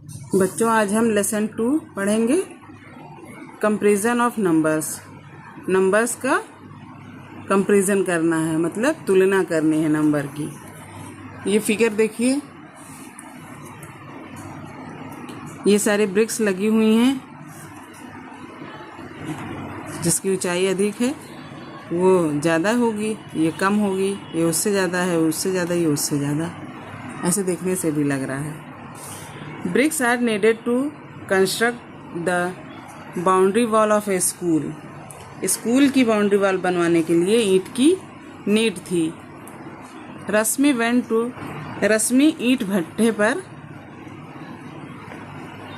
बच्चों, आज हम लेसन 2 पढ़ेंगे, कंपैरिजन ऑफ नंबर्स। नंबर्स का कंपैरिजन करना है, मतलब तुलना करनी है नंबर की। ये फिगर देखिए, ये सारे ब्रिक्स लगी हुई हैं। जिसकी ऊंचाई अधिक है वो ज़्यादा होगी, ये कम होगी, ये उससे ज़्यादा है, उससे ज़्यादा, ये उससे ज़्यादा। ऐसे देखने से भी लग रहा है। Bricks are needed to construct the boundary wall of a school. School की बाउंड्री वॉल बनवाने के लिए ईंट की नीड थी। रश्मि ईंट भट्ठे पर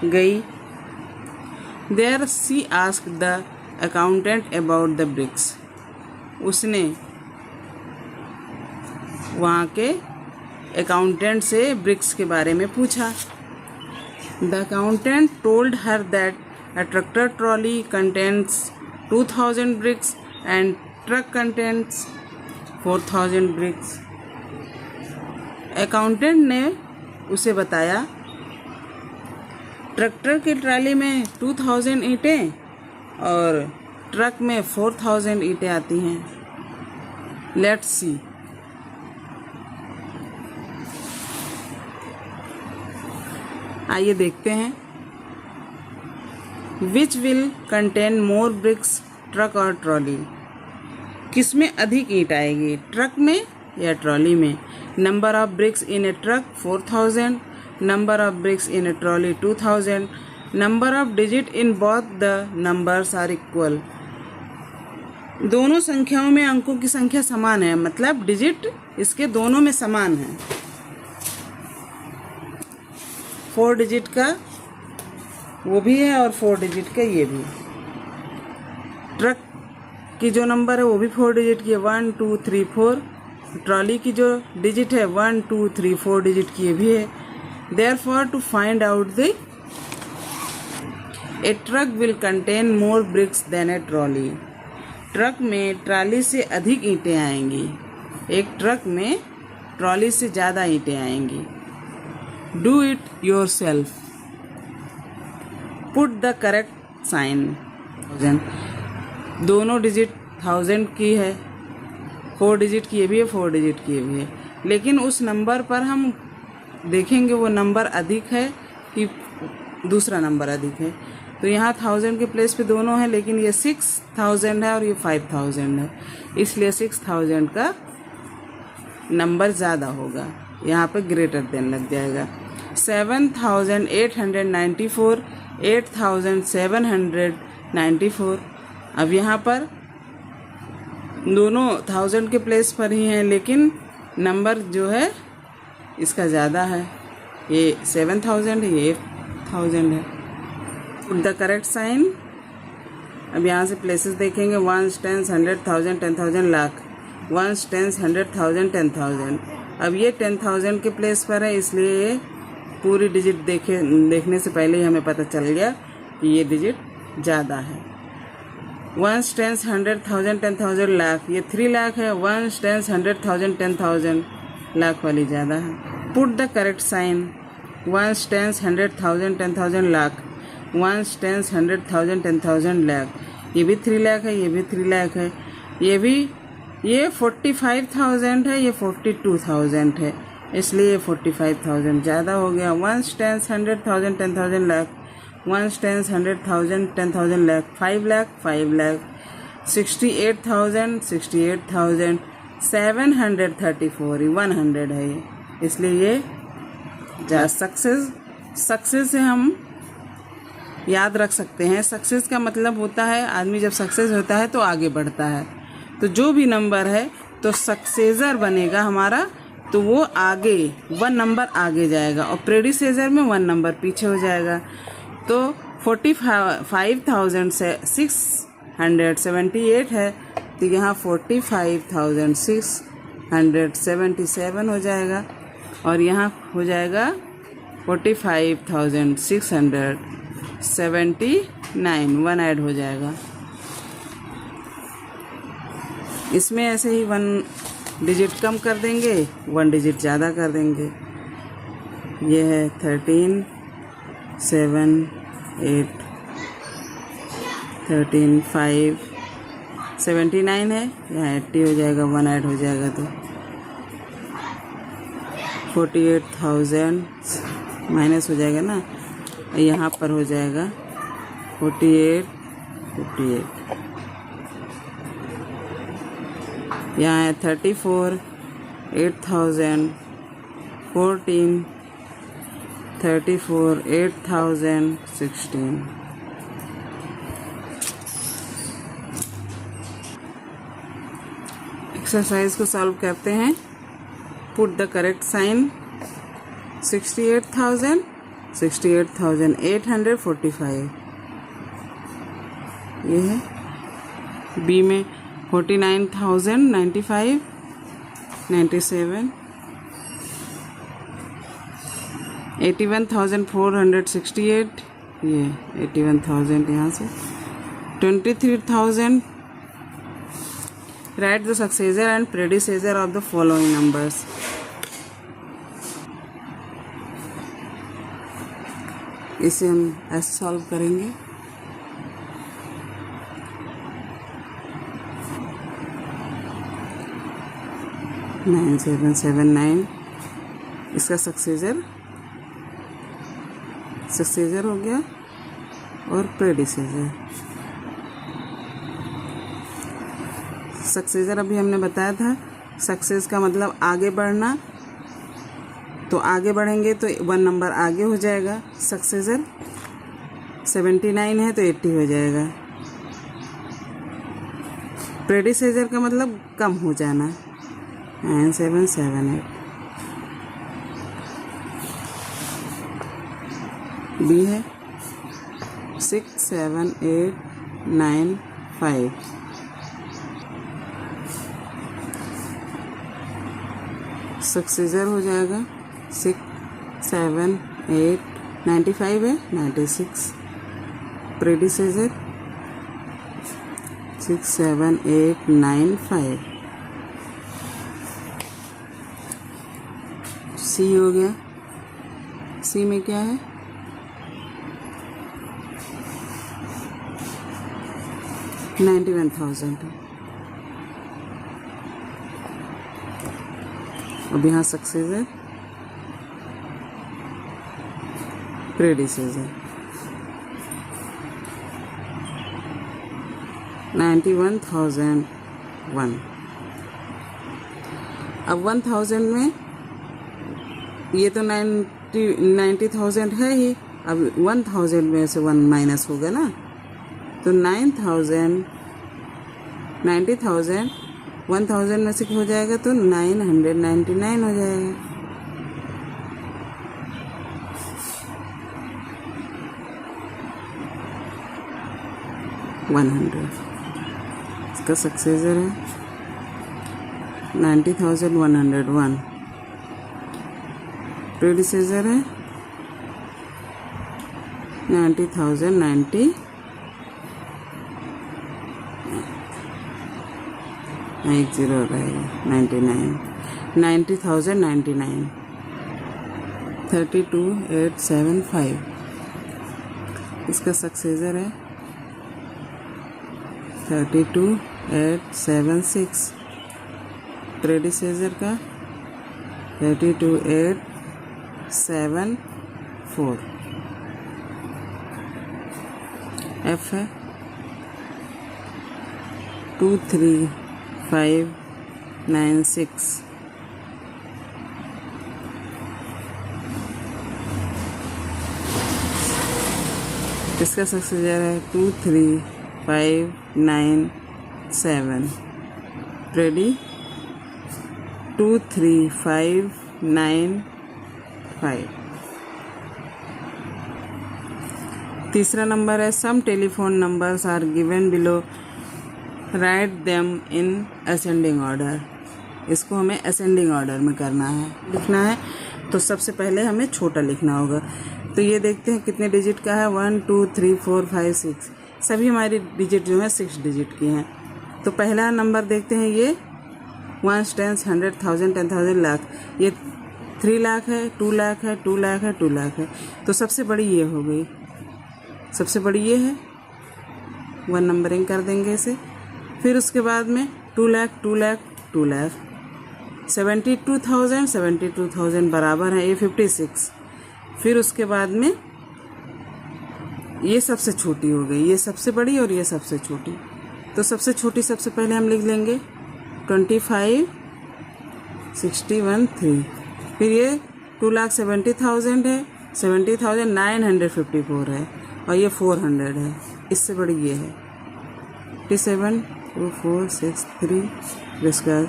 गई। There she asked the accountant about the bricks. उसने वहाँ के अकाउंटेंट से ब्रिक्स के बारे में पूछा। The accountant told her that a tractor trolley contains 2000 bricks and truck contains 4000 bricks. Accountant ने उसे बताया ट्रैक्टर की ट्राली में 2000 ईंटें और ट्रक में 4000 ईंटें आती हैं। Let's see. आइए देखते हैं। Which will contain more bricks, truck और ट्रॉली। किस में अधिक ईंट आएगी, ट्रक में या ट्रॉली में। Number of bricks in a truck 4000, number of bricks in a trolley 2000, number of digit in both the numbers are equal. दोनों संख्याओं में अंकों की संख्या समान है, मतलब डिजिट इसके दोनों में समान है। 4 डिजिट का वो भी है और 4 डिजिट का ये भी। ट्रक की जो नंबर है वो भी 4 डिजिट की है, 1 2 3 4। ट्रॉली की जो डिजिट है 1 2 3 4 डिजिट की ये भी है। Therefore to find out the a truck will contain more bricks than a trolley. Truck में ट्रॉली से अधिक ईंटें आएंगी, एक ट्रक में ट्रॉली से ज़्यादा ईंटें आएंगी। Do it yourself. Put the correct sign. 1000 दोनों डिजिट 1000 की है, 4 डिजिट की ये भी है, 4 डिजिट की ये भी है। लेकिन उस नंबर पर हम देखेंगे वो नंबर अधिक है कि दूसरा नंबर अधिक है। तो यहाँ 1000 के प्लेस पे दोनों है, लेकिन ये 6000 है और ये 5000 है, इसलिए 6000 का नंबर ज़्यादा होगा, यहाँ पे ग्रेटर देन लग जाएगा। 7894, 8794। अब यहाँ पर दोनों 1000 के प्लेस पर ही हैं, लेकिन नंबर जो है इसका ज़्यादा है, ये 7000 है, ये 8000 है। Put the correct sign. अब यहाँ से प्लेसेस देखेंगे, 1 10 100 1000 10,000 लाख, 1 10 100 1000 10,000। अब ये 10,000 के प्लेस पर है, इसलिए ये पूरी डिजिट देखने से पहले ही हमें पता चल गया कि ये डिजिट ज़्यादा है। 1 10 100 1000 10,000 लाख, ये 3 लाख है। 1 10 100 1000 10,000 लाख वाली ज़्यादा है। Put the correct sign. 1 10 100 1000 10,000 lakh, 1 10 100 1000 10,000 lakh, ये भी 3 लाख है, ये भी 3 लाख है, ये 45,000 है, ये 42,000 है, इसलिए 45,000 ज़्यादा हो गया। 1 10 100 1000 10,000 लाख, 1 10 100 1000 10,000 लाख, 5 लाख 5 लाख, 68,000 68,000, 734 100 है ये, इसलिए ये सक्सेस से हम याद रख सकते हैं। सक्सेस का मतलब होता है, आदमी जब सक्सेस होता है तो आगे बढ़ता है। तो जो भी नंबर है तो सक्सेसर बनेगा हमारा, तो वो आगे 1 नंबर आगे जाएगा और प्रेडिसेसर में 1 नंबर पीछे हो जाएगा। तो 45,678 है, तो यहाँ 45,677 हो जाएगा और यहाँ हो जाएगा 45,679, 1 ऐड हो जाएगा। इसमें ऐसे ही 1 डिजिट कम कर देंगे, 1 डिजिट ज़्यादा कर देंगे। ये है 13 7 8 13 5 79 है, यहाँ 80 हो जाएगा, 1 ऐड हो जाएगा तो 48,000 माइनस हो जाएगा ना, यहाँ पर हो जाएगा 48 58, यहाँ है 34 8,000 14 34 8,000 16। एक्सरसाइज को सॉल्व करते हैं। पुट द करेक्ट साइन 68,000 68,845, ये है। बी में 49,095 97, 81,468, ये 81,000 यहाँ से 23,000। Right the successor and predecessor of the following numbers. इसे हम ऐसे सॉल्व करेंगे। नाइन 7 7 9, इसका सक्सेसर हो गया और प्रेडिसेसर। सक्सेसर अभी हमने बताया था, सक्सेस का मतलब आगे बढ़ना, तो आगे बढ़ेंगे तो 1 नंबर आगे हो जाएगा। सक्सेसर 79 है तो 80 हो जाएगा। प्रेडिसेसर का मतलब कम हो जाना, 9 7 7 8। बी है 6 7 8 9 5, सक्सेसर हो जाएगा 6 7 8 95 है 96। प्रेडिसेसर 6 7 8 9 5। सी हो गया। सी में क्या है? 91,000। अब यहाँ सक्सेसर प्रेडिसेसर 91,001। अब 1,000 में ये तो 90,000 है ही, अब 1,000 में से 1 माइनस होगा ना, तो 90,000 1,000 में से हो जाएगा तो 999 हो जाएगा। इसका सक्सेसर है 90,101। प्रेडिसेसर है 90,090, 0 रहेगा 99, 90,099। 32,875 इसका सक्सेसर है 32,876। प्रेडिसेसर का 32,874। एफ है 23,596। इसका सक्सेसर है 23,597। रेडी 23,595। तीसरा नंबर है some telephone numbers are given below, write them in ascending order. इसको हमें असेंडिंग ऑर्डर में करना है, लिखना है। तो सबसे पहले हमें छोटा लिखना होगा। तो ये देखते हैं कितने डिजिट का है, 1 2 3 4 5 6। सभी हमारी डिजिट जो है 6 डिजिट की हैं। तो पहला नंबर देखते हैं, ये 1 10 100 1000 10,000 लाख, ये 3 लाख है, 2 लाख है, 2 लाख है, 2 लाख है। तो सबसे बड़ी ये हो गई, सबसे बड़ी ये है, 1 नंबरिंग कर देंगे इसे। फिर उसके बाद में 2 लाख, 2 लाख, 2 लाख, 72,000, 72,000 बराबर है ये 56। फिर उसके बाद में ये सबसे छोटी हो गई, ये सबसे बड़ी और ये सबसे छोटी। तो सबसे छोटी सबसे पहले हम लिख लेंगे 25, 61, 3। फिर ये 2,70,000 है, 70,954 है और ये 400 है। इससे बड़ी ये है 57, 2, 4, 6, 3, इसका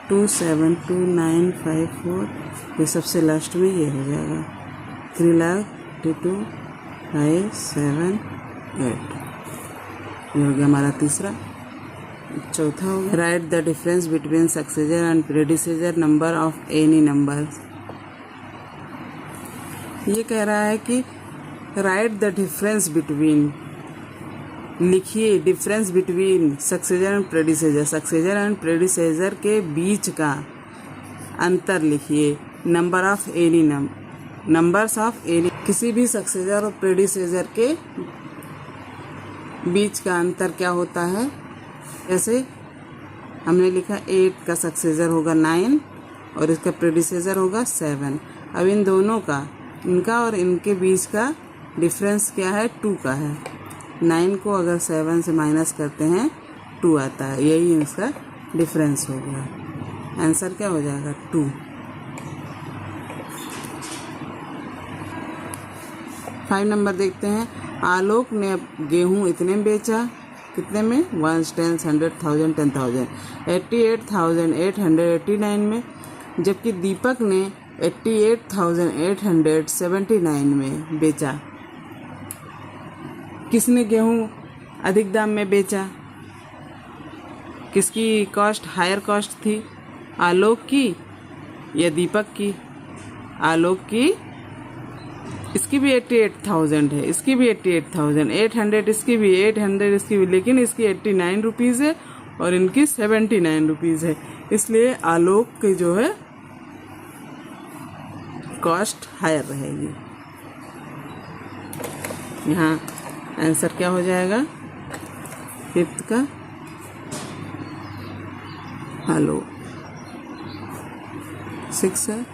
272,954। ये सबसे लास्ट में ये हो जाएगा 3,82,578। ये हो गया हमारा तीसरा। चौथा हो गया right the difference between successor and predecessor number of any number. ये कह रहा है कि राइट द डिफरेंस बिटवीन, लिखिए difference between successor and predecessor, successor and predecessor के बीच का अंतर लिखिए। Number of any numbers of any, किसी भी सक्सेसर और प्रेडिसेसर के बीच का अंतर क्या होता है। जैसे हमने लिखा 8 का सक्सेसर होगा 9 और इसका प्रेडिसेसर होगा 7। अब इन दोनों का, इनका और इनके बीच का डिफरेंस क्या है, 2 का है। 9 को अगर 7 से माइनस करते हैं 2 आता है, यही इसका डिफरेंस हो गया। आंसर क्या हो जाएगा 2। 5 नंबर देखते हैं। आलोक ने गेहूं इतने में बेचा, कितने में, 1, 10, 100,000, 10,000, 88,889 में। जबकि दीपक ने 88,879 में बेचा। किसने गेहूं अधिक दाम में बेचा, किसकी कॉस्ट हायर कॉस्ट थी, आलोक की या दीपक की। आलोक की, इसकी भी 88,000 है, इसकी भी 88,000, 800 इसकी भी, 800 इसकी भी, लेकिन इसकी 89 रुपीज़ है और इनकी 79 रुपीज़ है। इसलिए आलोक की जो है कॉस्ट हायर रहेगी। यहाँ आंसर क्या हो जाएगा 5th का, आलोक। 6 है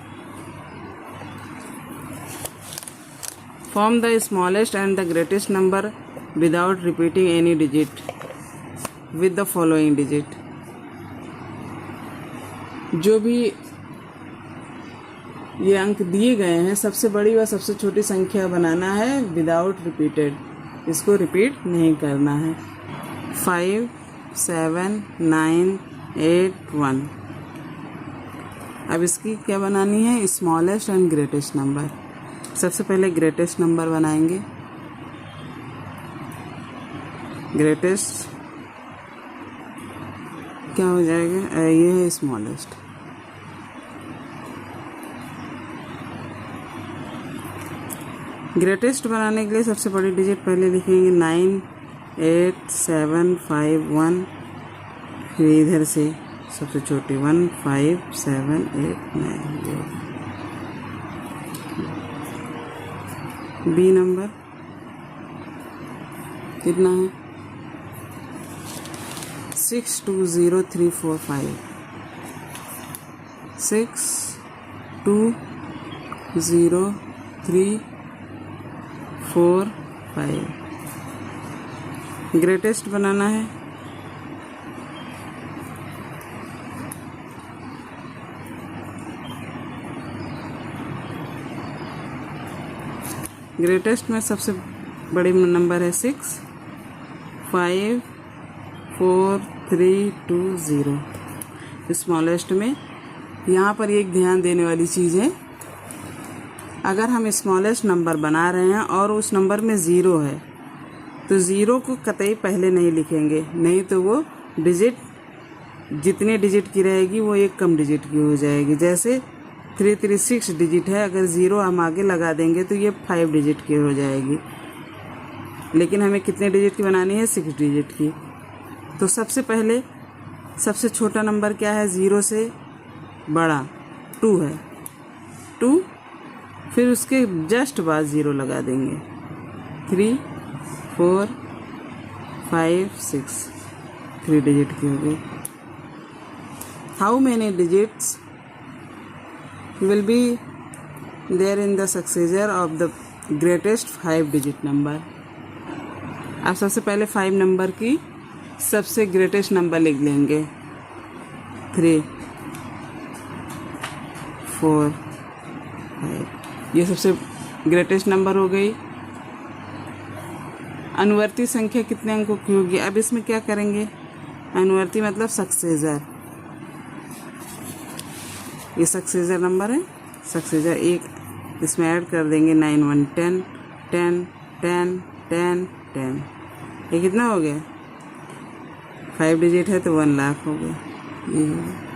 Form the smallest and the greatest number without repeating any digit with the following digit। जो भी ये अंक दिए गए हैं, सबसे बड़ी व सबसे छोटी संख्या बनाना है विदाउट रिपीटेड, इसको रिपीट नहीं करना है। 5, 7, 9, 8, 1। अब इसकी क्या बनानी है, स्मॉलेस्ट एंड ग्रेटेस्ट नंबर। सबसे पहले ग्रेटेस्ट नंबर बनाएंगे। ग्रेटेस्ट क्या हो जाएगा, ये है स्मॉलेस्ट। ग्रेटेस्ट बनाने के लिए सबसे बड़ी डिजिट पहले लिखेंगे 9, 8, 7, 5, 1। फिर इधर से सबसे छोटी 1, 5, 7, 8, 9। बी नंबर कितना है, 6, 2, 0, 3, 4, 5। 6, 2, 0, 3, 4, 5। ग्रेटेस्ट बनाना है। ग्रेटेस्ट में सबसे बड़ी नंबर है 6, 5, 4, 3, 2, 0। स्मॉलेस्ट में यहाँ पर एक ध्यान देने वाली चीज़ है, अगर हम स्मॉलेस्ट नंबर बना रहे हैं और उस नंबर में 0 है तो 0 को कतई पहले नहीं लिखेंगे, नहीं तो वो डिजिट जितने डिजिट की रहेगी वो एक कम डिजिट की हो जाएगी। जैसे 336 डिजिट है, अगर 0 हम आगे लगा देंगे तो ये 5 डिजिट की हो जाएगी, लेकिन हमें कितने डिजिट की बनानी है, 6 डिजिट की। तो सबसे पहले सबसे छोटा नंबर क्या है, 0 से बड़ा 2 है, 2, फिर उसके जस्ट बाद 0 लगा देंगे। 3 4 5 6, 3 डिजिट की हो गई। How many digits will be there in the successor of the greatest 5 digit number। आप सबसे पहले 5 नंबर की सबसे ग्रेटेस्ट नंबर लिख लेंगे। 3 4 5, ये सबसे ग्रेटेस्ट नंबर हो गई। अनुवर्ती संख्या कितने अंकों की होगी? अब इसमें क्या करेंगे? अनुवर्ती मतलब सक्सेसर, ये सक्सेसर नंबर है। सक्सेसर 1 इसमें ऐड कर देंगे। 9 1 10 10 10 10 10, ये कितना हो गया? 5 डिजिट है तो 1 लाख हो गया। ये हो गया।